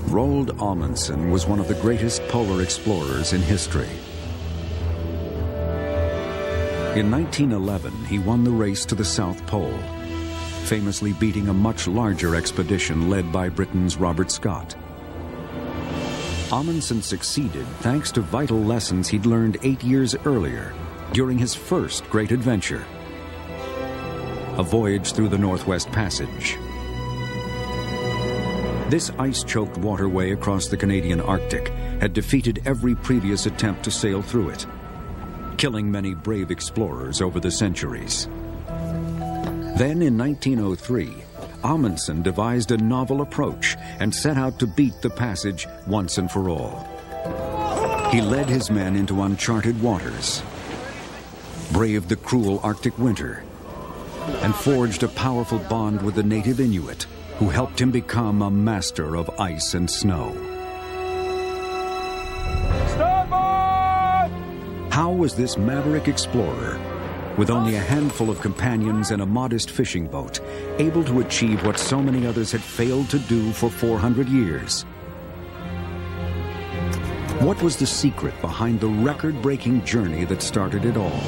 Roald Amundsen was one of the greatest polar explorers in history. In 1911, he won the race to the South Pole, famously beating a much larger expedition led by Britain's Robert Scott. Amundsen succeeded thanks to vital lessons he'd learned 8 years earlier during his first great adventure, a voyage through the Northwest Passage. This ice-choked waterway across the Canadian Arctic had defeated every previous attempt to sail through it, killing many brave explorers over the centuries. Then in 1903, Amundsen devised a novel approach and set out to beat the passage once and for all. He led his men into uncharted waters, braved the cruel Arctic winter, and forged a powerful bond with the native Inuit, who helped him become a master of ice and snow. Starboard! How was this maverick explorer, with only a handful of companions and a modest fishing boat, able to achieve what so many others had failed to do for 400 years? What was the secret behind the record-breaking journey that started it all?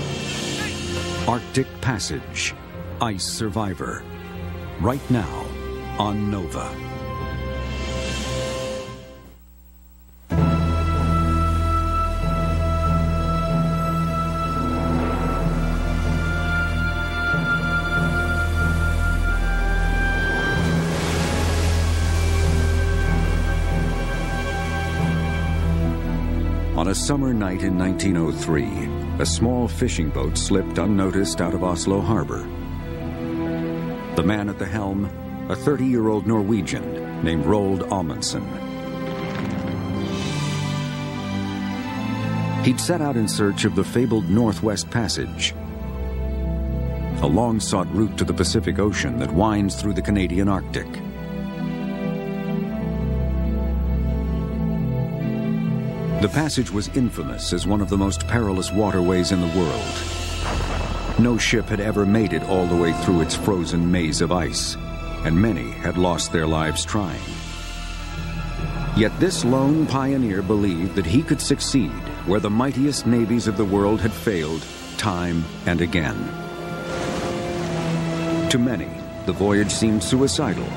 Arctic Passage, Ice Survivor, right now on Nova. On a summer night in 1903, a small fishing boat slipped unnoticed out of Oslo harbor. The man at the helm, a 30-year-old Norwegian named Roald Amundsen. He'd set out in search of the fabled Northwest Passage, a long-sought route to the Pacific Ocean that winds through the Canadian Arctic. The passage was infamous as one of the most perilous waterways in the world. No ship had ever made it all the way through its frozen maze of ice, and many had lost their lives trying. Yet this lone pioneer believed that he could succeed where the mightiest navies of the world had failed time and again. To many, the voyage seemed suicidal.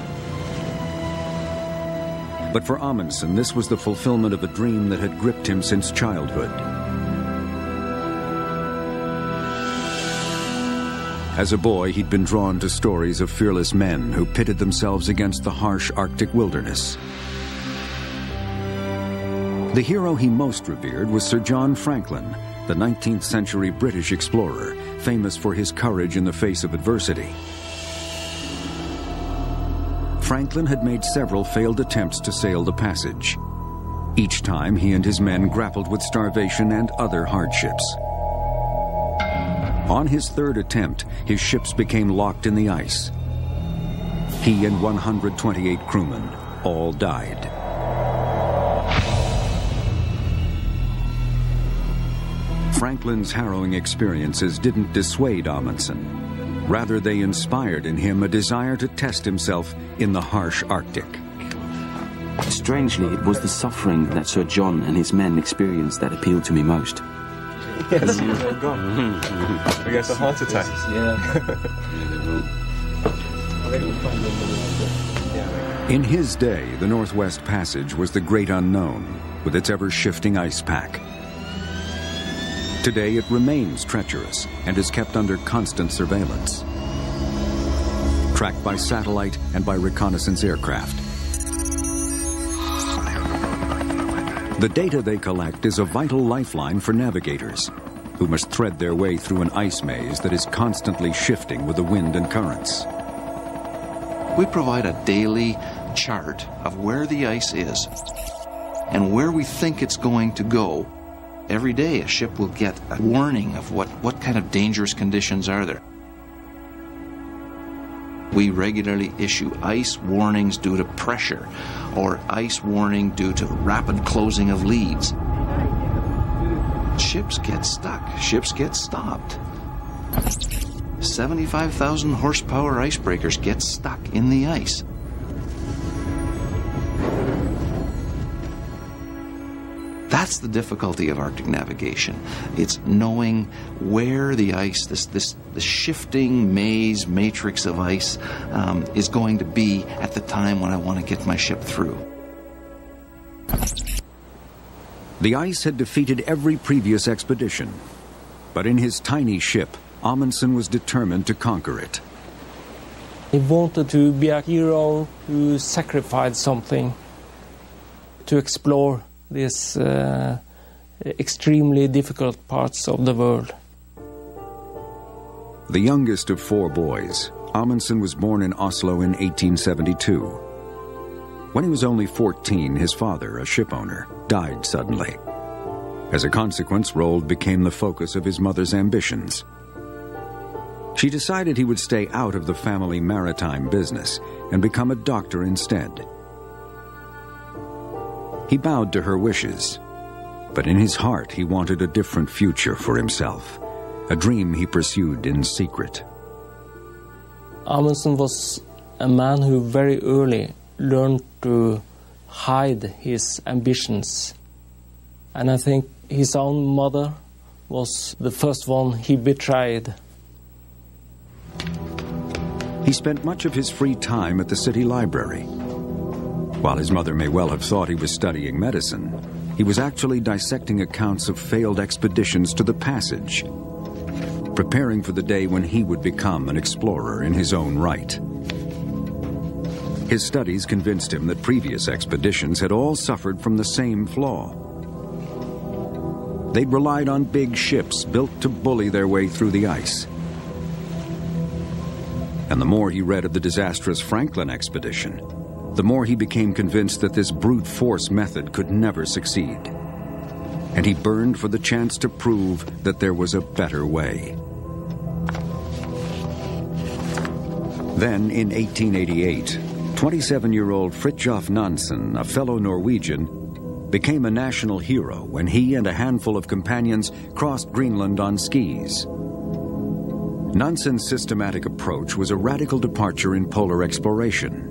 But for Amundsen, this was the fulfillment of a dream that had gripped him since childhood. As a boy, he'd been drawn to stories of fearless men who pitted themselves against the harsh Arctic wilderness. The hero he most revered was Sir John Franklin, the 19th century British explorer, famous for his courage in the face of adversity. Franklin had made several failed attempts to sail the passage. Each time, he and his men grappled with starvation and other hardships. On his third attempt, his ships became locked in the ice. He and 128 crewmen all died. Franklin's harrowing experiences didn't dissuade Amundsen. Rather, they inspired in him a desire to test himself in the harsh Arctic. Strangely, it was the suffering that Sir John and his men experienced that appealed to me most. Yes, you're gone. We get a heart attack. In his day, the Northwest Passage was the great unknown, with its ever-shifting ice pack. Today, it remains treacherous and is kept under constant surveillance, tracked by satellite and by reconnaissance aircraft. The data they collect is a vital lifeline for navigators, who must thread their way through an ice maze that is constantly shifting with the wind and currents. We provide a daily chart of where the ice is and where we think it's going to go. Every day a ship will get a warning of what kind of dangerous conditions are there. We regularly issue ice warnings due to pressure or ice warning due to rapid closing of leads. Ships get stuck. Ships get stopped. 75,000 horsepower icebreakers get stuck in the ice. That's the difficulty of Arctic navigation. It's knowing where the ice, this shifting maze, matrix of ice, is going to be at the time when I want to get my ship through. The ice had defeated every previous expedition, but in his tiny ship, Amundsen was determined to conquer it. He wanted to be a hero who sacrificed something to explore these extremely difficult parts of the world. The youngest of 4 boys, Amundsen was born in Oslo in 1872. When he was only 14, his father, a shipowner, died suddenly. As a consequence, Roald became the focus of his mother's ambitions. She decided he would stay out of the family maritime business and become a doctor instead. He bowed to her wishes, but in his heart he wanted a different future for himself, a dream he pursued in secret. Amundsen was a man who very early learned to hide his ambitions. And I think his own mother was the first one he betrayed. He spent much of his free time at the city library. While his mother may well have thought he was studying medicine, he was actually dissecting accounts of failed expeditions to the Passage, preparing for the day when he would become an explorer in his own right. His studies convinced him that previous expeditions had all suffered from the same flaw. They'd relied on big ships built to bully their way through the ice. And the more he read of the disastrous Franklin expedition, the more he became convinced that this brute force method could never succeed. And he burned for the chance to prove that there was a better way. Then, in 1888, 27-year-old Fridtjof Nansen, a fellow Norwegian, became a national hero when he and a handful of companions crossed Greenland on skis. Nansen's systematic approach was a radical departure in polar exploration.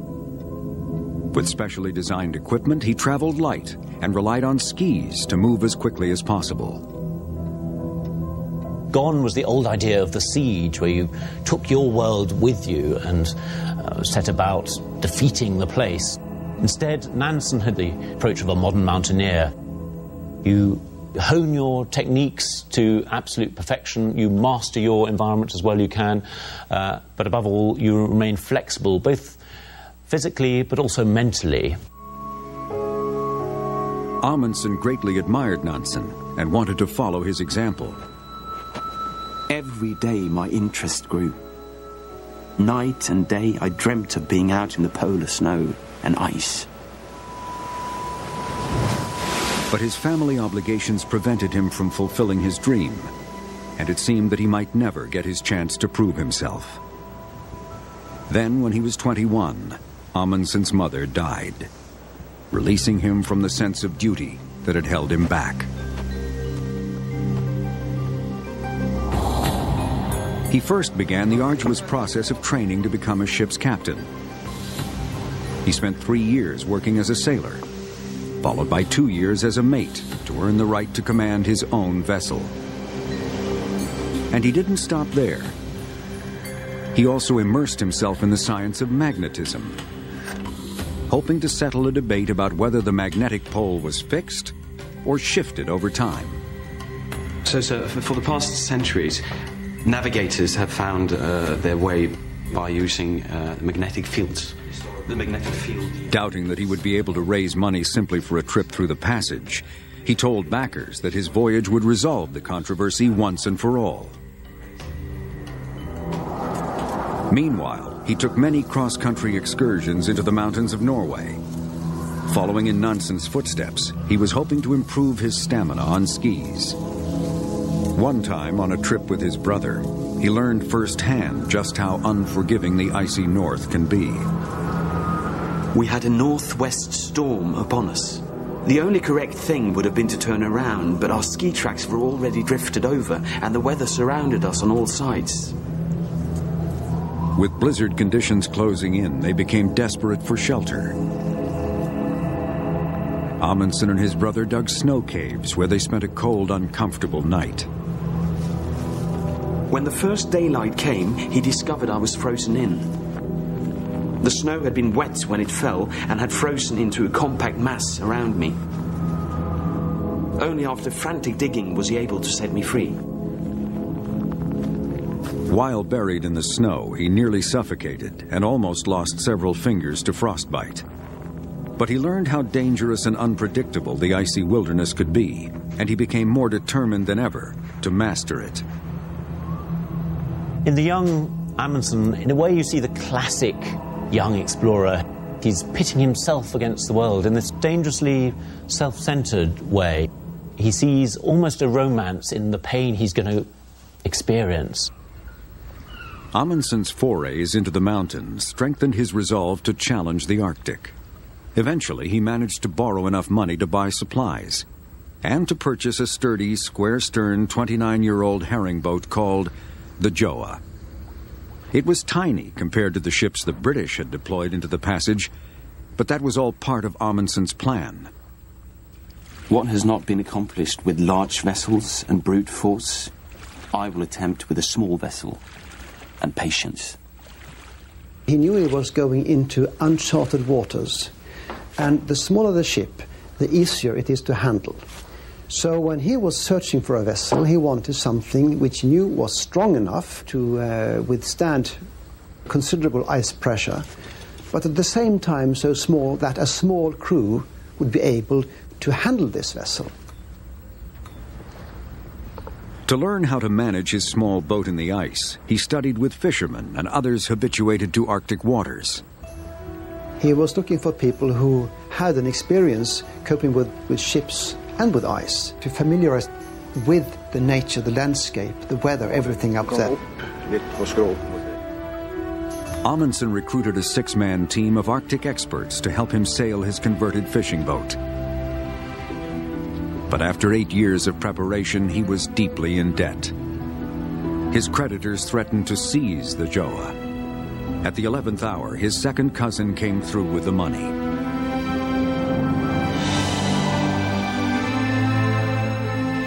With specially designed equipment, he traveled light and relied on skis to move as quickly as possible. Gone was the old idea of the siege, where you took your world with you and set about defeating the place. Instead, Nansen had the approach of a modern mountaineer. You hone your techniques to absolute perfection, you master your environment as well you can, but above all, you remain flexible, both physically but also mentally. Amundsen greatly admired Nansen and wanted to follow his example. Every day my interest grew. Night and day I dreamt of being out in the polar snow and ice. But his family obligations prevented him from fulfilling his dream, and it seemed that he might never get his chance to prove himself. Then, when he was 21, Amundsen's mother died, releasing him from the sense of duty that had held him back. He first began the arduous process of training to become a ship's captain. He spent 3 years working as a sailor, followed by 2 years as a mate to earn the right to command his own vessel. And he didn't stop there. He also immersed himself in the science of magnetism, hoping to settle a debate about whether the magnetic pole was fixed or shifted over time. So for the past centuries, navigators have found their way by using magnetic fields. The magnetic field. Doubting that he would be able to raise money simply for a trip through the Passage, he told backers that his voyage would resolve the controversy once and for all. Meanwhile, he took many cross-country excursions into the mountains of Norway. Following in Nansen's footsteps, he was hoping to improve his stamina on skis. One time, on a trip with his brother, he learned firsthand just how unforgiving the icy north can be. We had a northwest storm upon us. The only correct thing would have been to turn around, but our ski tracks were already drifted over, and the weather surrounded us on all sides. With blizzard conditions closing in, they became desperate for shelter. Amundsen and his brother dug snow caves where they spent a cold, uncomfortable night. When the first daylight came, he discovered I was frozen in. The snow had been wet when it fell and had frozen into a compact mass around me. Only after frantic digging was he able to set me free. While buried in the snow, he nearly suffocated and almost lost several fingers to frostbite. But he learned how dangerous and unpredictable the icy wilderness could be, and he became more determined than ever to master it. In the young Amundsen, in a way you see the classic young explorer. He's pitting himself against the world in this dangerously self-centered way. He sees almost a romance in the pain he's going to experience. Amundsen's forays into the mountains strengthened his resolve to challenge the Arctic. Eventually, he managed to borrow enough money to buy supplies and to purchase a sturdy, square-sterned, 29-year-old herring boat called the Joa. It was tiny compared to the ships the British had deployed into the passage, but that was all part of Amundsen's plan. What has not been accomplished with large vessels and brute force, I will attempt with a small vessel and patience. He knew he was going into uncharted waters, and the smaller the ship, the easier it is to handle. So when he was searching for a vessel, he wanted something which he knew was strong enough to withstand considerable ice pressure, but at the same time so small that a small crew would be able to handle this vessel. To learn how to manage his small boat in the ice, he studied with fishermen and others habituated to Arctic waters. He was looking for people who had an experience coping with ships and with ice, to familiarize with the nature, the landscape, the weather, everything up there. Amundsen recruited a 6-man team of Arctic experts to help him sail his converted fishing boat. But after 8 years of preparation, he was deeply in debt. His creditors threatened to seize the Joa. At the 11th hour, his second cousin came through with the money.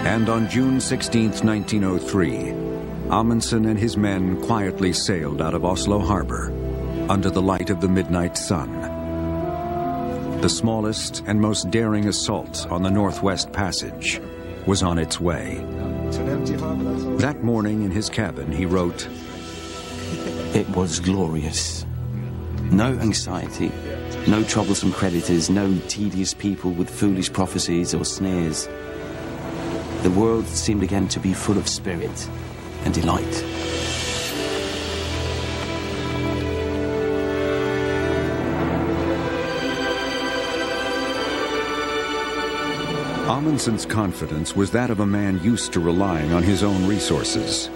And on June 16, 1903, Amundsen and his men quietly sailed out of Oslo harbor under the light of the midnight sun. The smallest and most daring assault on the Northwest Passage was on its way. That morning in his cabin, he wrote, "It was glorious. No anxiety, no troublesome creditors, no tedious people with foolish prophecies or sneers. The world seemed again to be full of spirit and delight." Amundsen's confidence was that of a man used to relying on his own resources.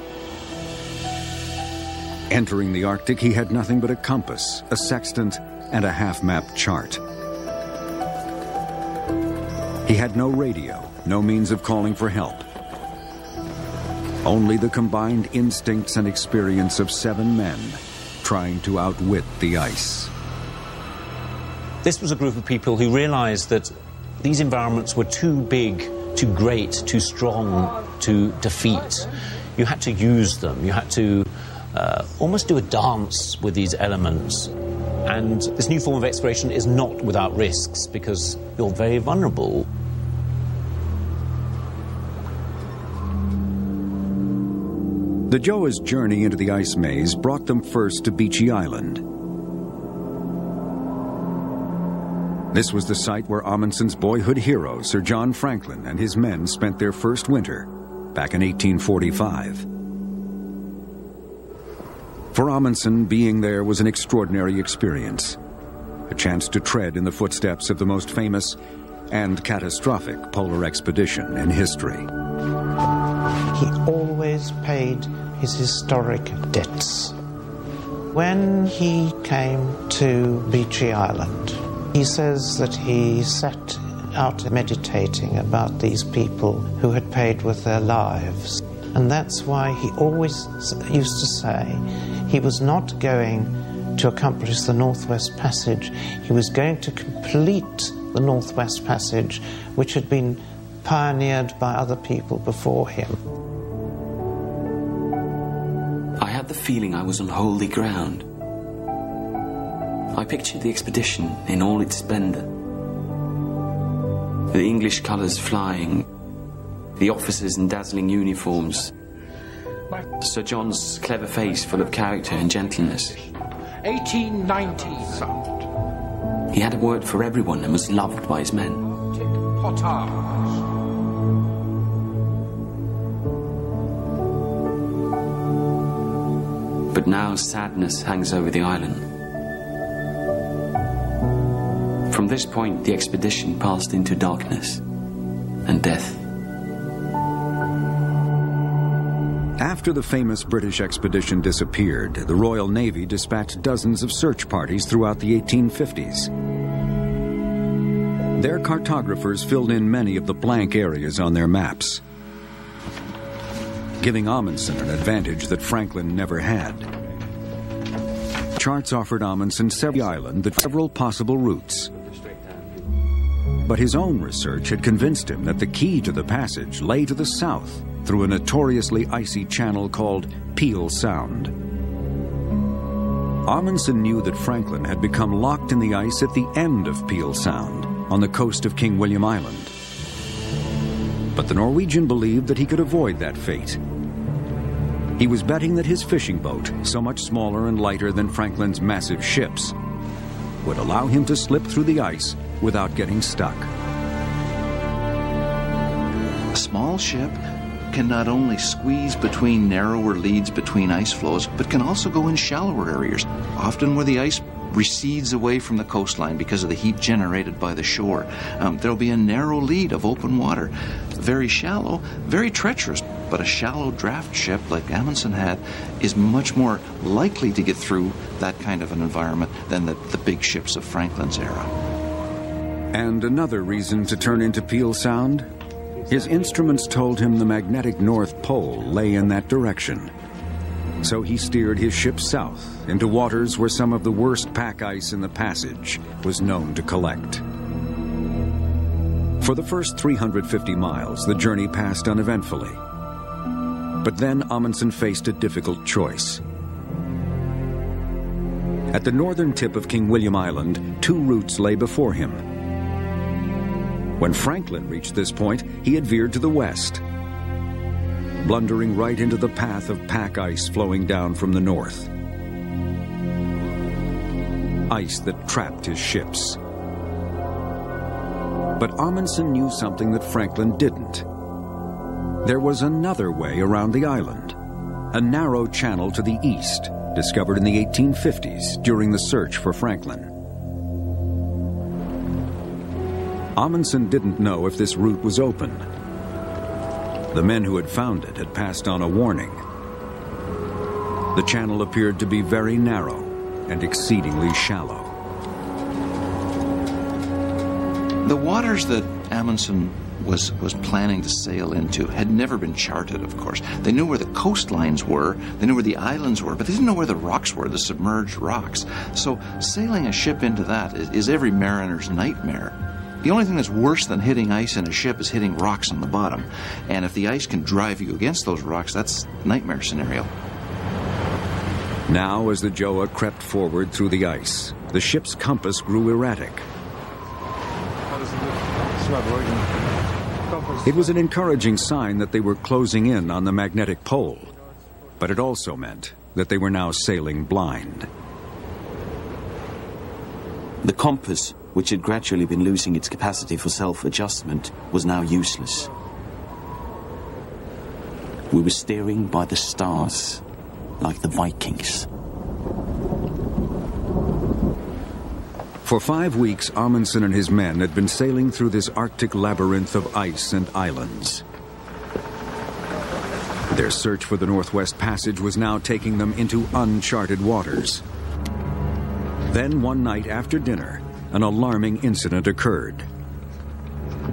Entering the Arctic, he had nothing but a compass, a sextant, and a half-map chart. He had no radio, no means of calling for help. Only the combined instincts and experience of 7 men trying to outwit the ice. This was a group of people who realized that these environments were too big, too great, too strong to defeat. You had to use them. You had to almost do a dance with these elements. And this new form of exploration is not without risks because you're very vulnerable. The Joa's journey into the ice maze brought them first to Beechey Island. This was the site where Amundsen's boyhood hero, Sir John Franklin, and his men spent their first winter, back in 1845. For Amundsen, being there was an extraordinary experience, a chance to tread in the footsteps of the most famous and catastrophic polar expedition in history. He always paid his historic debts. When he came to Beechey Island, he says that he sat out meditating about these people who had paid with their lives. And that's why he always used to say he was not going to accomplish the Northwest Passage. He was going to complete the Northwest Passage, which had been pioneered by other people before him. I had the feeling I was on holy ground. I pictured the expedition in all its splendour. The English colours flying, the officers in dazzling uniforms, Sir John's clever face full of character and gentleness. 1890. He had a word for everyone and was loved by his men. But now sadness hangs over the island. From this point, the expedition passed into darkness and death. After the famous British expedition disappeared, the Royal Navy dispatched dozens of search parties throughout the 1850s. Their cartographers filled in many of the blank areas on their maps, giving Amundsen an advantage that Franklin never had. Charts offered Amundsen several possible routes. But his own research had convinced him that the key to the passage lay to the south through a notoriously icy channel called Peel Sound. Amundsen knew that Franklin had become locked in the ice at the end of Peel Sound, on the coast of King William Island. But the Norwegian believed that he could avoid that fate. He was betting that his fishing boat, so much smaller and lighter than Franklin's massive ships, would allow him to slip through the ice without getting stuck. A small ship can not only squeeze between narrower leads between ice floes, but can also go in shallower areas, often where the ice recedes away from the coastline because of the heat generated by the shore. There'll be a narrow lead of open water, very shallow, very treacherous, but a shallow draft ship like Amundsen had is much more likely to get through that kind of an environment than the big ships of Franklin's era. And another reason to turn into Peel Sound? His instruments told him the magnetic North Pole lay in that direction. So he steered his ship south into waters where some of the worst pack ice in the passage was known to collect. For the first 350 miles, the journey passed uneventfully. But then Amundsen faced a difficult choice. At the northern tip of King William Island, two routes lay before him. When Franklin reached this point, he had veered to the west, blundering right into the path of pack ice flowing down from the north. Ice that trapped his ships. But Amundsen knew something that Franklin didn't. There was another way around the island, a narrow channel to the east, discovered in the 1850s during the search for Franklin. Amundsen didn't know if this route was open. The men who had found it had passed on a warning. The channel appeared to be very narrow and exceedingly shallow. The waters that Amundsen was planning to sail into had never been charted, of course. They knew where the coastlines were, they knew where the islands were, but they didn't know where the rocks were, the submerged rocks. So sailing a ship into that is every mariner's nightmare. The only thing that's worse than hitting ice in a ship is hitting rocks on the bottom. And if the ice can drive you against those rocks, that's a nightmare scenario. Now, as the Gjoa crept forward through the ice, the ship's compass grew erratic. It was an encouraging sign that they were closing in on the magnetic pole, but it also meant that they were now sailing blind. The compass, which had gradually been losing its capacity for self-adjustment, was now useless. We were steering by the stars, like the Vikings. For 5 weeks, Amundsen and his men had been sailing through this Arctic labyrinth of ice and islands. Their search for the Northwest Passage was now taking them into uncharted waters. Then, one night after dinner, an alarming incident occurred.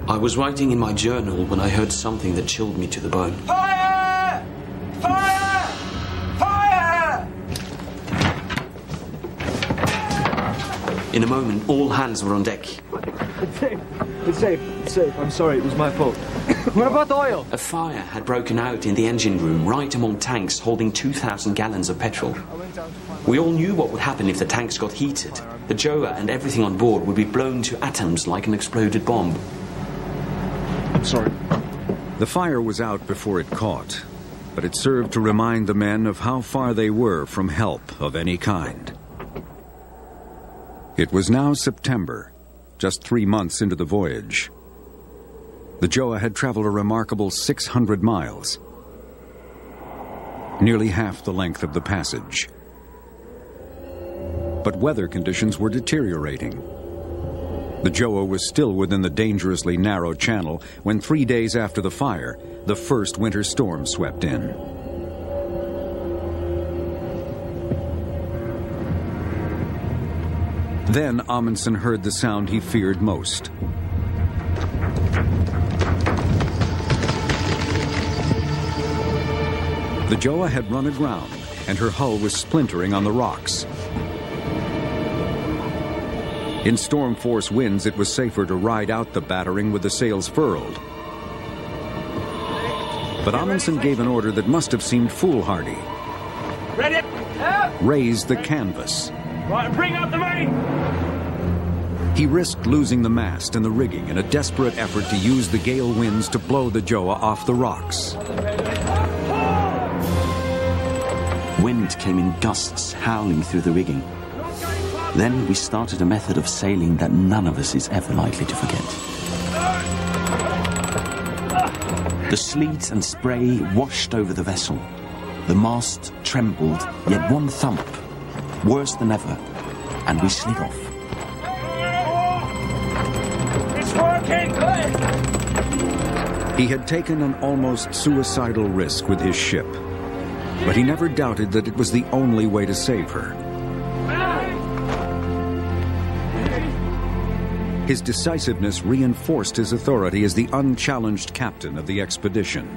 I was writing in my journal when I heard something that chilled me to the bone. Fire! Fire! Fire! In a moment, all hands were on deck. It's safe. It's safe. It's safe. I'm sorry. It was my fault. What about the oil? A fire had broken out in the engine room, right among tanks holding 2,000 gallons of petrol. We all knew what would happen if the tanks got heated. The Joa and everything on board would be blown to atoms like an exploded bomb. I'm sorry. The fire was out before it caught, but it served to remind the men of how far they were from help of any kind. It was now September, just 3 months into the voyage. The Joa had traveled a remarkable 600 miles, nearly half the length of the passage. But weather conditions were deteriorating. The Joa was still within the dangerously narrow channel when 3 days after the fire, the first winter storm swept in. Then Amundsen heard the sound he feared most. The Joa had run aground, and her hull was splintering on the rocks. In storm force winds, it was safer to ride out the battering with the sails furled. But Amundsen gave an order that must have seemed foolhardy. Ready? Raise the canvas. Right, bring up the main! He risked losing the mast and the rigging in a desperate effort to use the gale winds to blow the Joa off the rocks. Wind came in gusts, howling through the rigging. Then we started a method of sailing that none of us is ever likely to forget. The sleet and spray washed over the vessel. The mast trembled, yet one thump, worse than ever, and we slid off. It's working! He had taken an almost suicidal risk with his ship, but he never doubted that it was the only way to save her. His decisiveness reinforced his authority as the unchallenged captain of the expedition.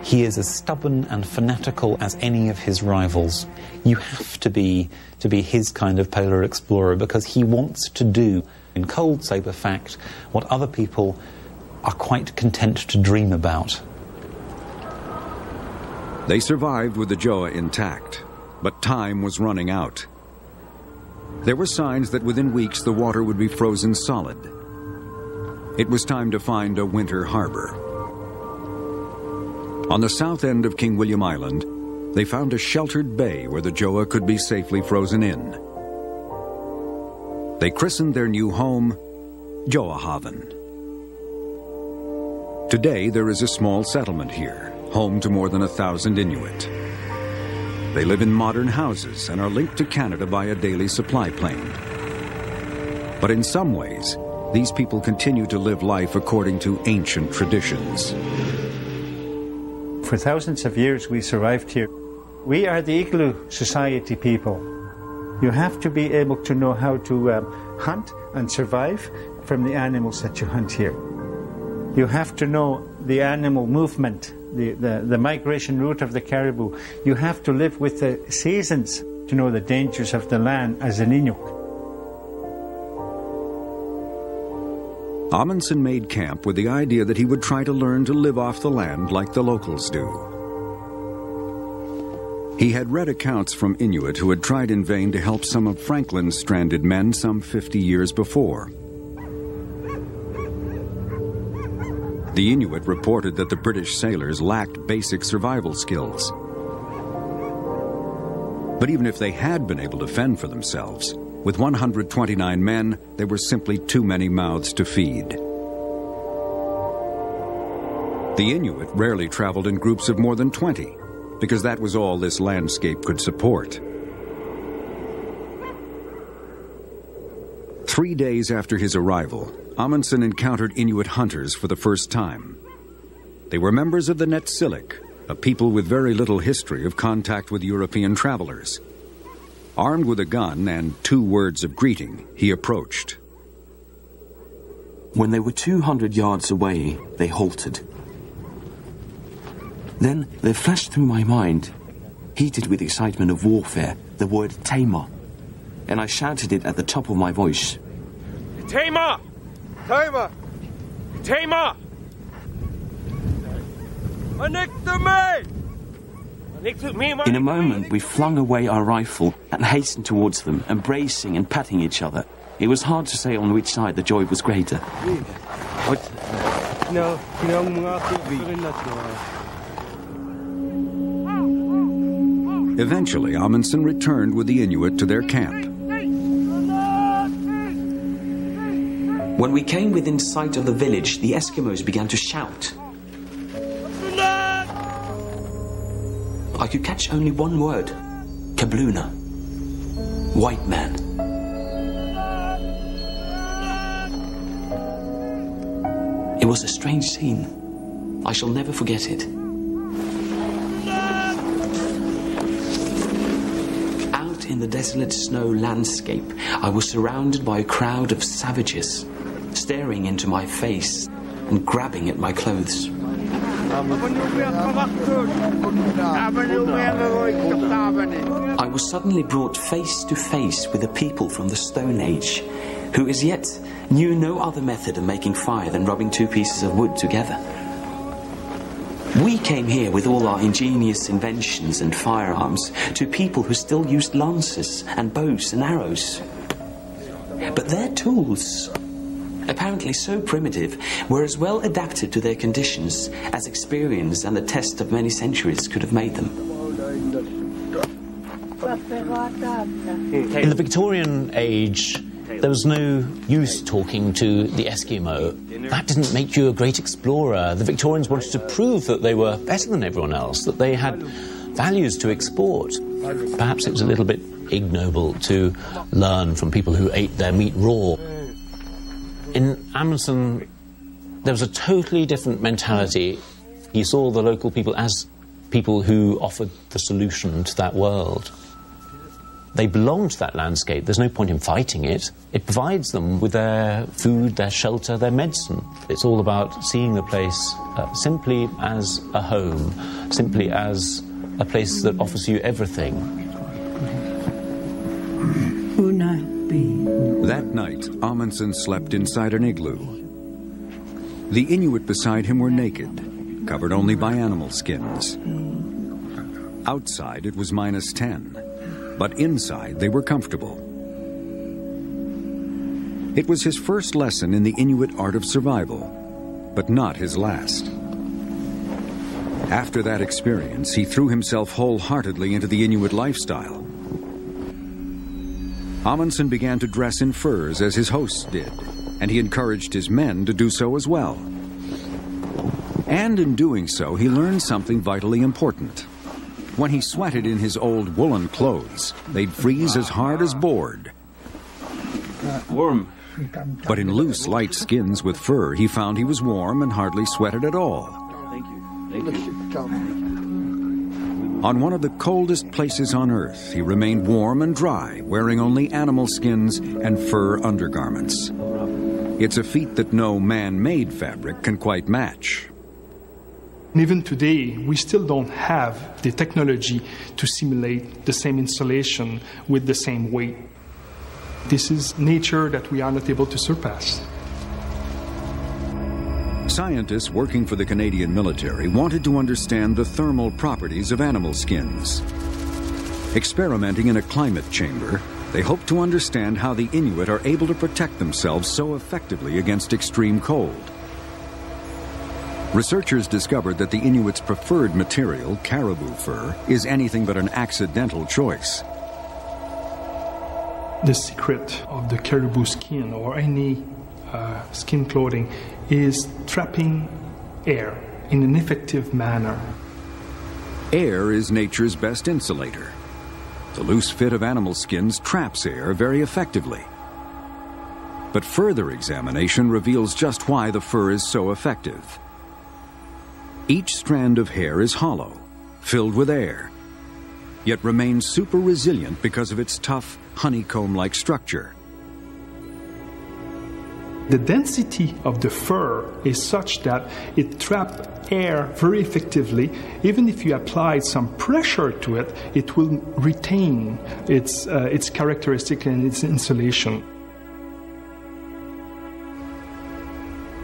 He is as stubborn and fanatical as any of his rivals. You have to be his kind of polar explorer, because he wants to do, in cold sober fact, what other people are quite content to dream about. They survived with the Joa intact, but time was running out. There were signs that within weeks the water would be frozen solid. It was time to find a winter harbor. On the south end of King William Island, they found a sheltered bay where the Joa could be safely frozen in. They christened their new home Joahaven. Today there is a small settlement here, home to more than 1,000 Inuit. They live in modern houses and are linked to Canada by a daily supply plane. But in some ways, these people continue to live life according to ancient traditions. For thousands of years we survived here. We are the igloo society people. You have to be able to know how to hunt and survive from the animals that you hunt here. You have to know the animal movement, the migration route of the caribou. You have to live with the seasons to know the dangers of the land as an Inuit. Amundsen made camp with the idea that he would try to learn to live off the land like the locals do. He had read accounts from Inuit who had tried in vain to help some of Franklin's stranded men some 50 years before. The Inuit reported that the British sailors lacked basic survival skills. But even if they had been able to fend for themselves, with 129 men, there were simply too many mouths to feed. The Inuit rarely traveled in groups of more than 20, because that was all this landscape could support. 3 days after his arrival, Amundsen encountered Inuit hunters for the first time. They were members of the Netsilik, a people with very little history of contact with European travelers. Armed with a gun and 2 words of greeting, he approached. When they were 200 yards away, they halted. Then there flashed through my mind, heated with excitement of warfare, the word Tamar. and I shouted it at the top of my voice. Tema! Tema! Tema! In a moment, we flung away our rifle and hastened towards them, embracing and patting each other. It was hard to say on which side the joy was greater. Eventually, Amundsen returned with the Inuit to their camp. When we came within sight of the village, the Eskimos began to shout. I could catch only one word. Kabluna. White man. It was a strange scene. I shall never forget it. Out in the desolate snow landscape, I was surrounded by a crowd of savages, staring into my face and grabbing at my clothes. I was suddenly brought face to face with a people from the Stone Age, who as yet knew no other method of making fire than rubbing two pieces of wood together. We came here with all our ingenious inventions and firearms to people who still used lances and bows and arrows. But their tools, apparently so primitive, were as well adapted to their conditions as experience and the test of many centuries could have made them. In the Victorian age, there was no use talking to the Eskimo. That didn't make you a great explorer. The Victorians wanted to prove that they were better than everyone else, that they had values to export. Perhaps it was a little bit ignoble to learn from people who ate their meat raw. In Amundsen, there was a totally different mentality. He saw the local people as people who offered the solution to that world. They belong to that landscape. There's no point in fighting it. It provides them with their food, their shelter, their medicine. It's all about seeing the place simply as a home, simply as a place that offers you everything. That night, Amundsen slept inside an igloo. The Inuit beside him were naked, covered only by animal skins. Outside it was -10, but inside they were comfortable. It was his first lesson in the Inuit art of survival, but not his last. After that experience, he threw himself wholeheartedly into the Inuit lifestyle. Amundsen began to dress in furs as his hosts did, and he encouraged his men to do so as well. And in doing so, he learned something vitally important. When he sweated in his old woolen clothes, they'd freeze as hard as board. Warm. But in loose, light skins with fur, he found he was warm and hardly sweated at all. Thank you. Thank you. On one of the coldest places on Earth, he remained warm and dry, wearing only animal skins and fur undergarments. It's a feat that no man-made fabric can quite match. Even today, we still don't have the technology to simulate the same insulation with the same weight. This is nature that we are not able to surpass. Scientists working for the Canadian military wanted to understand the thermal properties of animal skins. Experimenting in a climate chamber, they hoped to understand how the Inuit are able to protect themselves so effectively against extreme cold. Researchers discovered that the Inuits' preferred material, caribou fur, is anything but an accidental choice. The secret of the caribou skin or any skin clothing is trapping air in an effective manner. Air is nature's best insulator. The loose fit of animal skins traps air very effectively. But further examination reveals just why the fur is so effective. Each strand of hair is hollow, filled with air, yet remains super resilient because of its tough, honeycomb-like structure. The density of the fur is such that it traps air very effectively. Even if you apply some pressure to it, it will retain its characteristic and its insulation.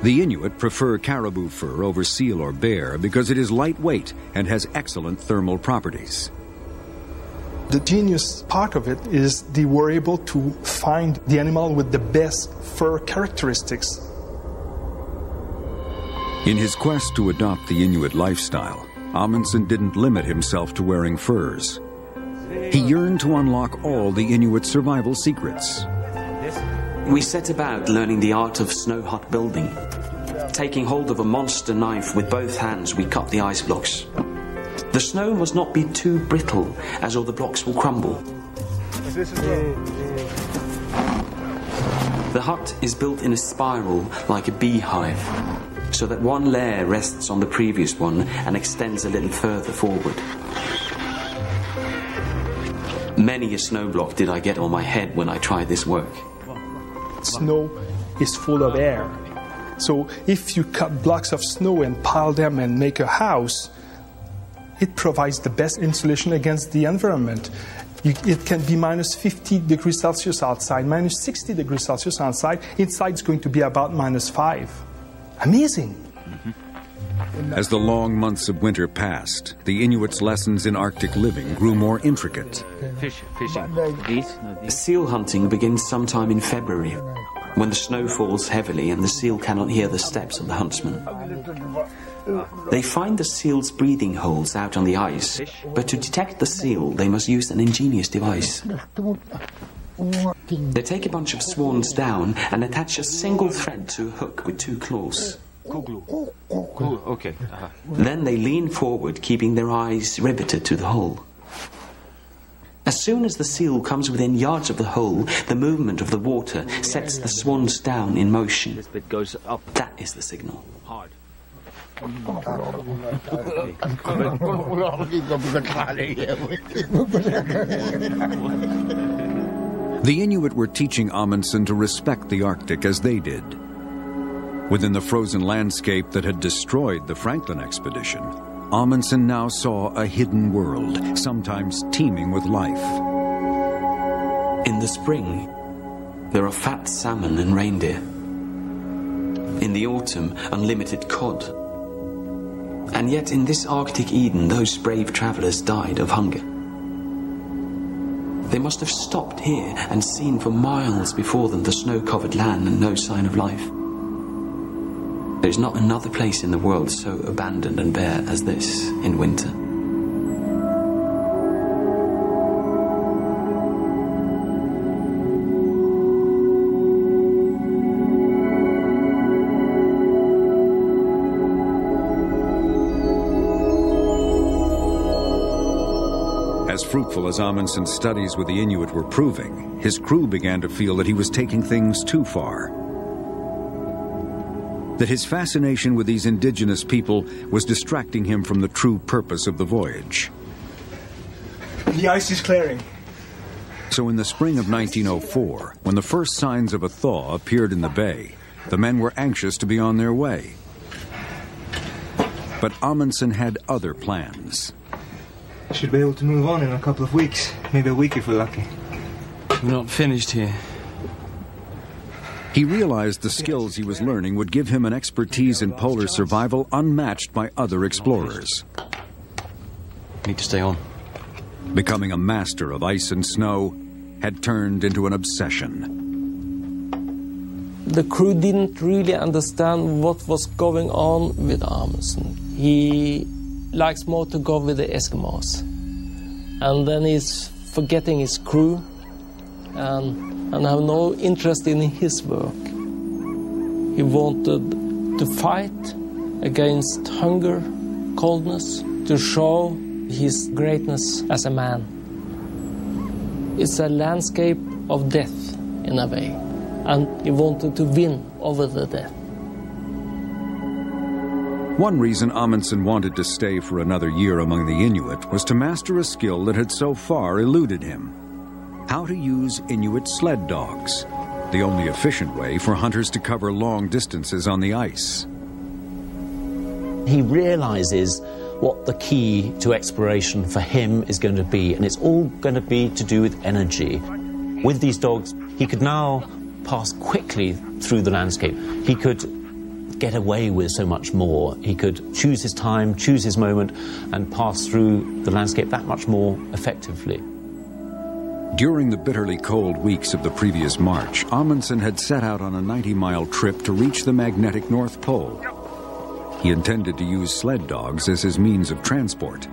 The Inuit prefer caribou fur over seal or bear because it is lightweight and has excellent thermal properties. The genius part of it is they were able to find the animal with the best fur characteristics. In his quest to adopt the Inuit lifestyle, Amundsen didn't limit himself to wearing furs. He yearned to unlock all the Inuit survival secrets. We set about learning the art of snow hut building. Taking hold of a monster knife with both hands, we cut the ice blocks. The snow must not be too brittle, as all the blocks will crumble. The hut is built in a spiral like a beehive, so that one layer rests on the previous one and extends a little further forward. Many a snow block did I get on my head when I tried this work. Snow is full of air. So if you cut blocks of snow and pile them and make a house, it provides the best insulation against the environment. It can be minus 50 degrees Celsius outside, minus 60 degrees Celsius outside. Inside it's going to be about minus 5. Amazing. As the long months of winter passed, the Inuits' lessons in Arctic living grew more intricate. Seal hunting begins sometime in February, when the snow falls heavily and the seal cannot hear the steps of the huntsman. They find the seal's breathing holes out on the ice, but to detect the seal, they must use an ingenious device. They take a bunch of swans down and attach a single thread to a hook with 2 claws. Then they lean forward, keeping their eyes riveted to the hole. As soon as the seal comes within yards of the hole, the movement of the water sets the swans down in motion. This bit goes up. That is the signal. Hard. The Inuit were teaching Amundsen to respect the Arctic as they did. Within the frozen landscape that had destroyed the Franklin expedition, Amundsen now saw a hidden world, sometimes teeming with life. In the spring, there are fat salmon and reindeer. In the autumn, unlimited cod. And yet in this Arctic Eden, those brave travellers died of hunger. They must have stopped here and seen for miles before them the snow-covered land and no sign of life. There is not another place in the world so abandoned and bare as this in winter. As fruitful as Amundsen's studies with the Inuit were proving, his crew began to feel that he was taking things too far. That his fascination with these indigenous people was distracting him from the true purpose of the voyage. The ice is clearing. So in the spring of 1904, when the first signs of a thaw appeared in the bay, the men were anxious to be on their way. But Amundsen had other plans. Should be able to move on in a couple of weeks. Maybe a week if we're lucky. We're not finished here. He realized the skills he was learning would give him an expertise in polar survival unmatched by other explorers. Need to stay on. Becoming a master of ice and snow had turned into an obsession. The crew didn't really understand what was going on with Amundsen. He likes more to go with the Eskimos. And then he's forgetting his crew and have no interest in his work. He wanted to fight against hunger, coldness, to show his greatness as a man. It's a landscape of death, in a way, and he wanted to win over the death. One reason Amundsen wanted to stay for another year among the Inuit was to master a skill that had so far eluded him: how to use Inuit sled dogs. the only efficient way for hunters to cover long distances on the ice. He realizes what the key to exploration for him is going to be, and it's all going to be to do with energy. With these dogs, he could now pass quickly through the landscape. He could get away with so much more. He could choose his time, choose his moment, and pass through the landscape that much more effectively. During the bitterly cold weeks of the previous March, Amundsen had set out on a 90-mile trip to reach the magnetic North Pole. He intended to use sled dogs as his means of transport,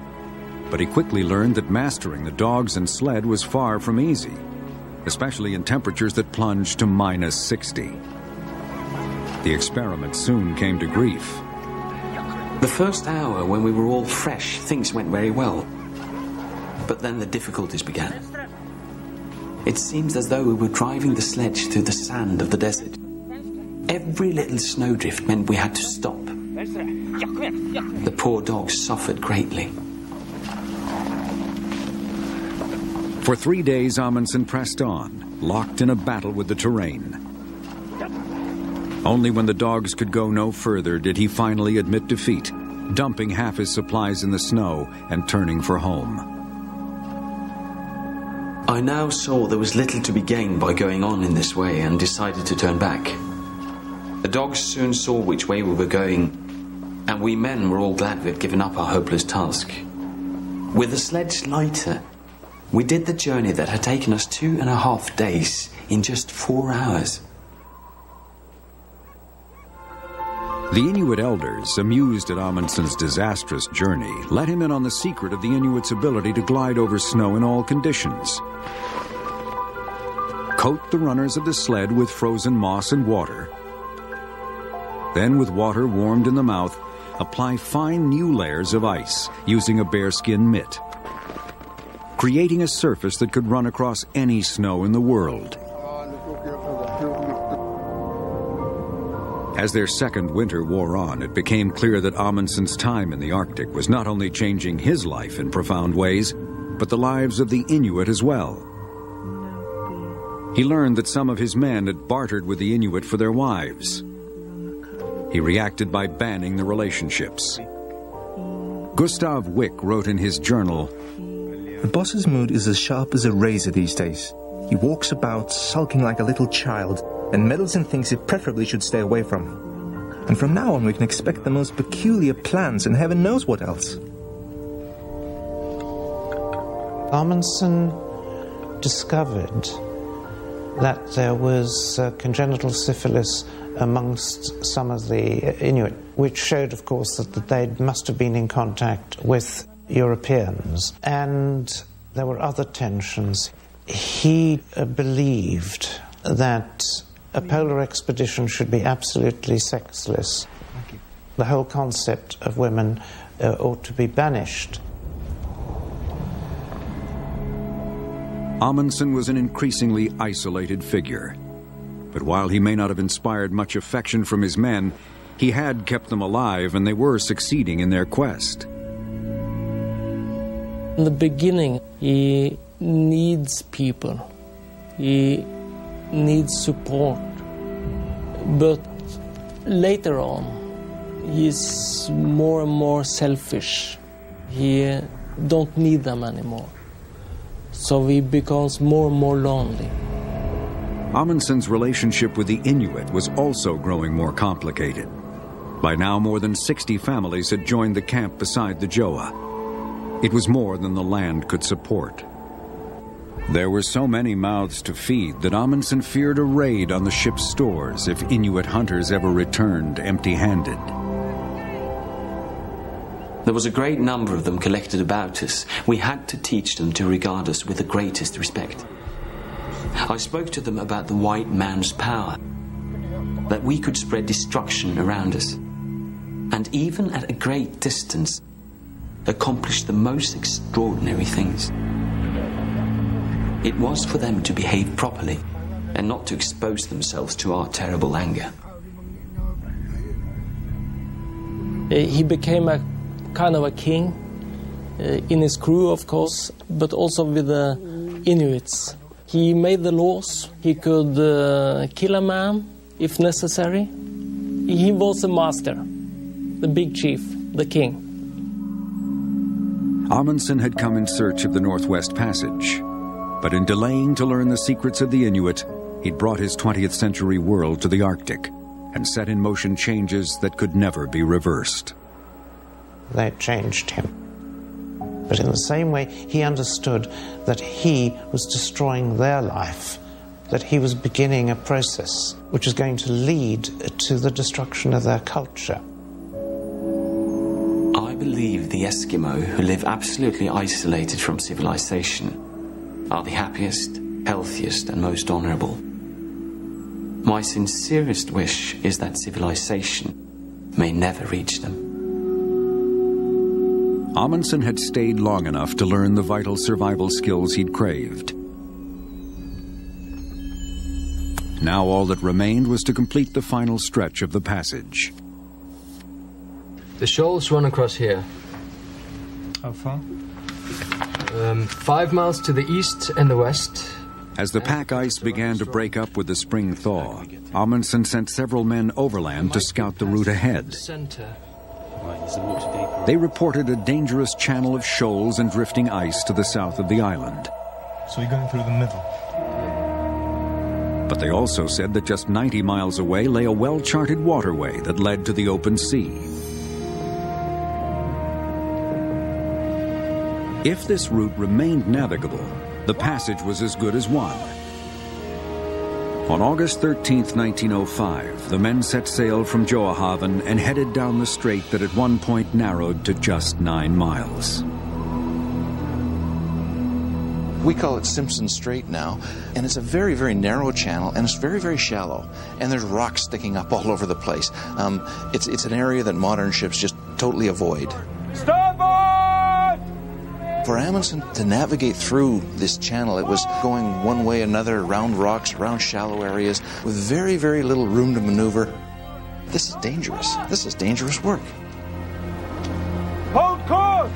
but he quickly learned that mastering the dogs and sled was far from easy, especially in temperatures that plunged to -60. The experiment soon came to grief. The first hour when we were all fresh, things went very well. But then the difficulties began. It seems as though we were driving the sledge through the sand of the desert. Every little snowdrift meant we had to stop. The poor dogs suffered greatly. For 3 days, Amundsen pressed on, locked in a battle with the terrain. Only when the dogs could go no further did he finally admit defeat, dumping half his supplies in the snow and turning for home. I now saw there was little to be gained by going on in this way and decided to turn back. The dogs soon saw which way we were going, and we men were all glad we had given up our hopeless task. With the sledge lighter, we did the journey that had taken us 2.5 days in just 4 hours. The Inuit elders, amused at Amundsen's disastrous journey, let him in on the secret of the Inuits' ability to glide over snow in all conditions. Coat the runners of the sled with frozen moss and water. Then, with water warmed in the mouth, apply fine new layers of ice using a bearskin mitt, creating a surface that could run across any snow in the world. As their second winter wore on, it became clear that Amundsen's time in the Arctic was not only changing his life in profound ways, but the lives of the Inuit as well. He learned that some of his men had bartered with the Inuit for their wives. He reacted by banning the relationships. Gustav Wick wrote in his journal, "The boss's mood is as sharp as a razor these days. He walks about sulking like a little child and meddles in things he preferably should stay away from. And from now on we can expect the most peculiar plans and heaven knows what else." Amundsen discovered that there was congenital syphilis amongst some of the Inuit, which showed, of course, that they must have been in contact with Europeans. And there were other tensions. He believed that a polar expedition should be absolutely sexless. The whole concept of women ought to be banished. Amundsen was an increasingly isolated figure. But while he may not have inspired much affection from his men, he had kept them alive and they were succeeding in their quest. In the beginning, he needs people. He needs support. But later on, he's more and more selfish. He don't need them anymore. So he becomes more and more lonely. Amundsen's relationship with the Inuit was also growing more complicated. By now, more than 60 families had joined the camp beside the Gjoa. It was more than the land could support. There were so many mouths to feed that Amundsen feared a raid on the ship's stores if Inuit hunters ever returned empty-handed. There was a great number of them collected about us. We had to teach them to regard us with the greatest respect. I spoke to them about the white man's power, that we could spread destruction around us, and even at a great distance, accomplish the most extraordinary things. It was for them to behave properly and not to expose themselves to our terrible anger. He became a kind of a king in his crew, of course, but also with the Inuits. He made the laws. He could kill a man if necessary. He was a master, the big chief, the king. Amundsen had come in search of the Northwest Passage, but in delaying to learn the secrets of the Inuit, he'd brought his 20th century world to the Arctic and set in motion changes that could never be reversed. They changed him. But in the same way, he understood that he was destroying their life, that he was beginning a process which was going to lead to the destruction of their culture. I believe the Eskimo, who live absolutely isolated from civilization, are the happiest, healthiest, and most honorable. My sincerest wish is that civilization may never reach them. Amundsen had stayed long enough to learn the vital survival skills he'd craved. Now all that remained was to complete the final stretch of the passage. The shoals run across here. How far? 5 miles to the east and the west. As the pack ice began to break up with the spring thaw, Amundsen sent several men overland to scout the route ahead. They reported a dangerous channel of shoals and drifting ice to the south of the island. So you're going through the middle? But they also said that just 90 miles away lay a well-charted waterway that led to the open sea. If this route remained navigable, the passage was as good as won. On August 13, 1905, the men set sail from Joahaven and headed down the strait that at one point narrowed to just 9 miles. We call it Simpson Strait now, and it's a very, very narrow channel, and it's very, very shallow, and there's rocks sticking up all over the place. It's an area that modern ships just totally avoid. For Amundsen to navigate through this channel, it was going one way or another, around rocks, around shallow areas, with very, very little room to maneuver. This is dangerous. This is dangerous work. Hold course!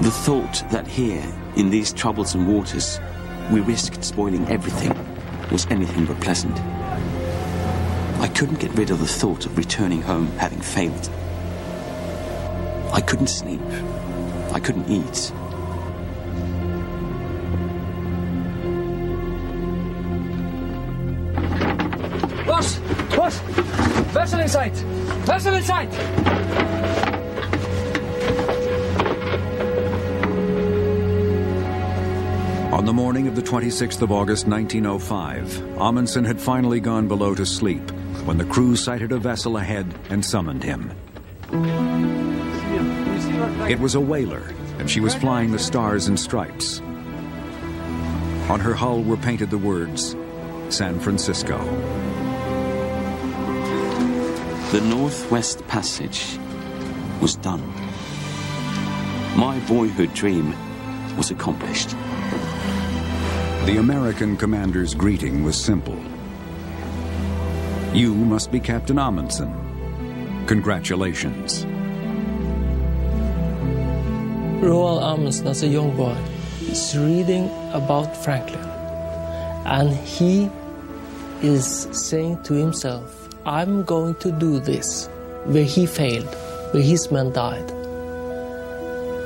The thought that here, in these troublesome waters, we risked spoiling everything was anything but pleasant. I couldn't get rid of the thought of returning home having failed. I couldn't sleep. I couldn't eat. Boss! Boss! Vessel in sight! Vessel in sight! On the morning of the 26th of August, 1905, Amundsen had finally gone below to sleep when the crew sighted a vessel ahead and summoned him. It was a whaler, and she was flying the Stars and Stripes. On her hull were painted the words, San Francisco. The Northwest Passage was done. My boyhood dream was accomplished. The American commander's greeting was simple. You must be Captain Amundsen. Congratulations. Roald Amundsen, as a young boy, is reading about Franklin. And he is saying to himself, I'm going to do this, where he failed, where his men died.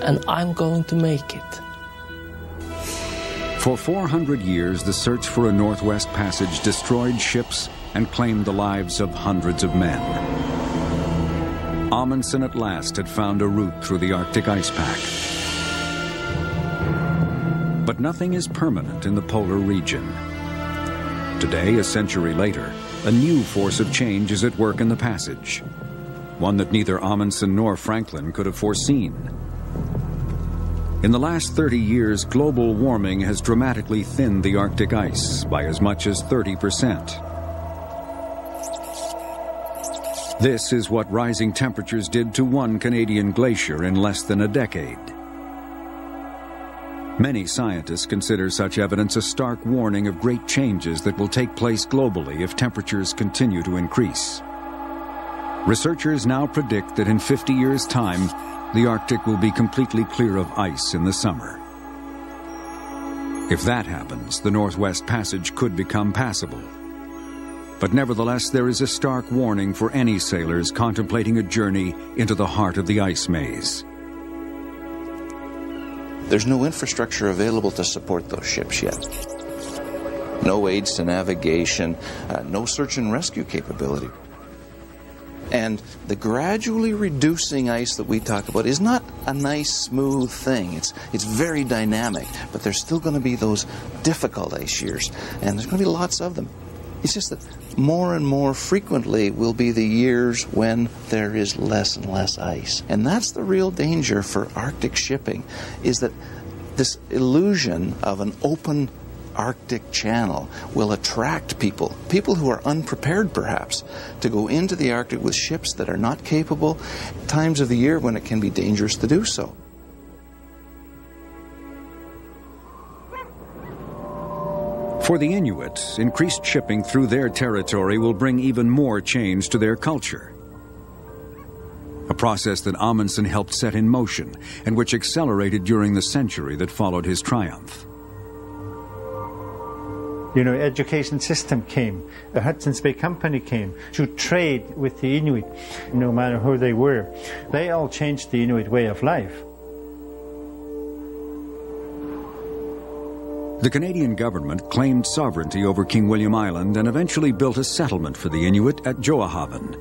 And I'm going to make it. For 400 years, the search for a Northwest Passage destroyed ships and claimed the lives of hundreds of men. Amundsen at last had found a route through the Arctic ice pack. But nothing is permanent in the polar region. Today, a century later, a new force of change is at work in the passage, one that neither Amundsen nor Franklin could have foreseen. In the last 30 years, global warming has dramatically thinned the Arctic ice by as much as 30%. This is what rising temperatures did to one Canadian glacier in less than a decade. Many scientists consider such evidence a stark warning of great changes that will take place globally if temperatures continue to increase. Researchers now predict that in 50 years' time, the Arctic will be completely clear of ice in the summer. If that happens, the Northwest Passage could become passable. But nevertheless, there is a stark warning for any sailors contemplating a journey into the heart of the ice maze. There's no infrastructure available to support those ships yet. No aids to navigation, no search and rescue capability. And the gradually reducing ice that we talk about is not a nice, smooth thing. It's very dynamic, but there's still going to be those difficult ice years, and there's going to be lots of them. It's just that more and more frequently will be the years when there is less and less ice. And that's the real danger for Arctic shipping, is that this illusion of an open Arctic channel will attract people who are unprepared perhaps, to go into the Arctic with ships that are not capable, times of the year when it can be dangerous to do so. For the Inuit, increased shipping through their territory will bring even more change to their culture. A process that Amundsen helped set in motion and which accelerated during the century that followed his triumph. You know, education system came. The Hudson's Bay Company came to trade with the Inuit, no matter who they were. They all changed the Inuit way of life. The Canadian government claimed sovereignty over King William Island and eventually built a settlement for the Inuit at Joahaven,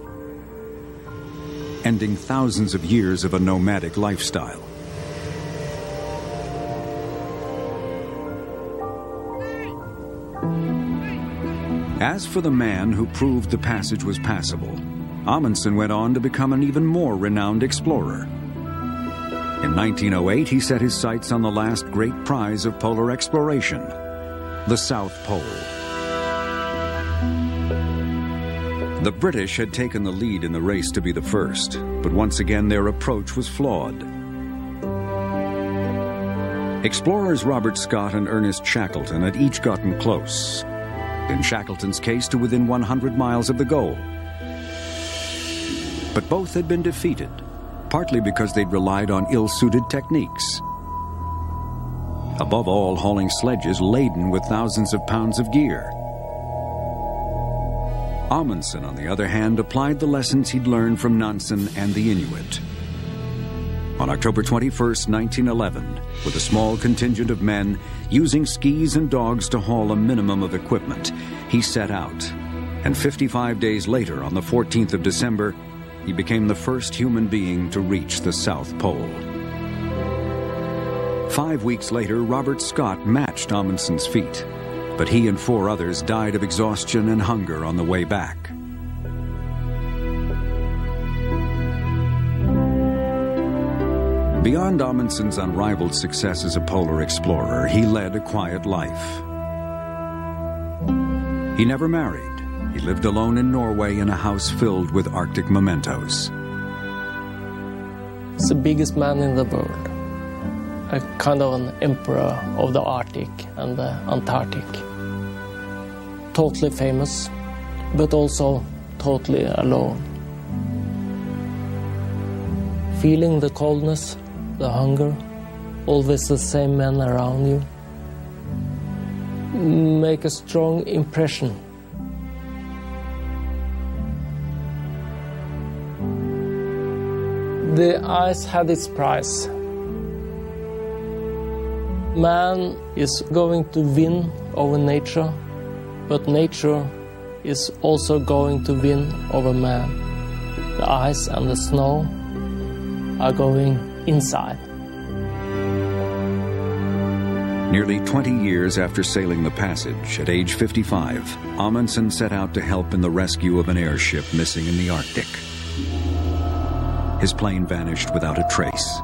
ending thousands of years of a nomadic lifestyle. As for the man who proved the passage was passable, Amundsen went on to become an even more renowned explorer. In 1908, he set his sights on the last great prize of polar exploration, the South Pole. The British had taken the lead in the race to be the first, but once again their approach was flawed. Explorers Robert Scott and Ernest Shackleton had each gotten close, in Shackleton's case to within 100 miles of the goal. But both had been defeated, partly because they'd relied on ill-suited techniques. Above all, hauling sledges laden with thousands of pounds of gear. Amundsen, on the other hand, applied the lessons he'd learned from Nansen and the Inuit. On October 21st, 1911, with a small contingent of men, using skis and dogs to haul a minimum of equipment, he set out. And 55 days later, on the 14th of December, he became the first human being to reach the South Pole. 5 weeks later, Robert Scott matched Amundsen's feat, but he and 4 others died of exhaustion and hunger on the way back. Beyond Amundsen's unrivaled success as a polar explorer, he led a quiet life. He never married. He lived alone in Norway in a house filled with Arctic mementos. He's the biggest man in the world. A kind of an emperor of the Arctic and the Antarctic. Totally famous, but also totally alone. Feeling the coldness, the hunger, always the same men around you, make a strong impression. The ice had its price. Man is going to win over nature, but nature is also going to win over man. The ice and the snow are going inside. Nearly 20 years after sailing the passage, at age 55, Amundsen set out to help in the rescue of an airship missing in the Arctic. His plane vanished without a trace.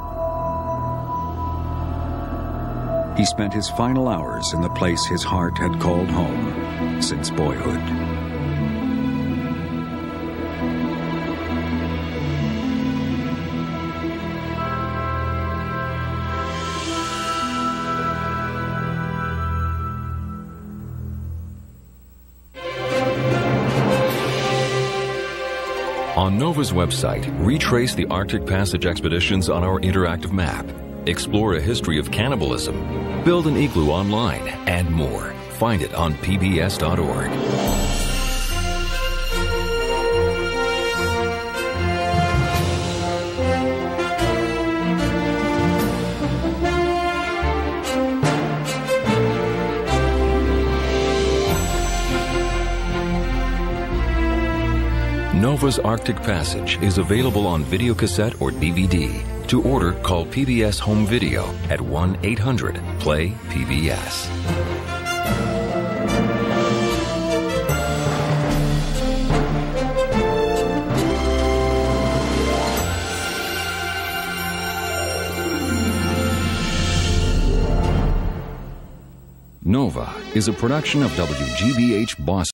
He spent his final hours in the place his heart had called home since boyhood. On NOVA's website, retrace the Arctic Passage expeditions on our interactive map. explore a history of cannibalism, build an igloo online, and more. Find it on pbs.org. Nova's Arctic Passage is available on videocassette or DVD. To order, call PBS Home Video at 1-800-PLAY-PBS. Nova is a production of WGBH Boston.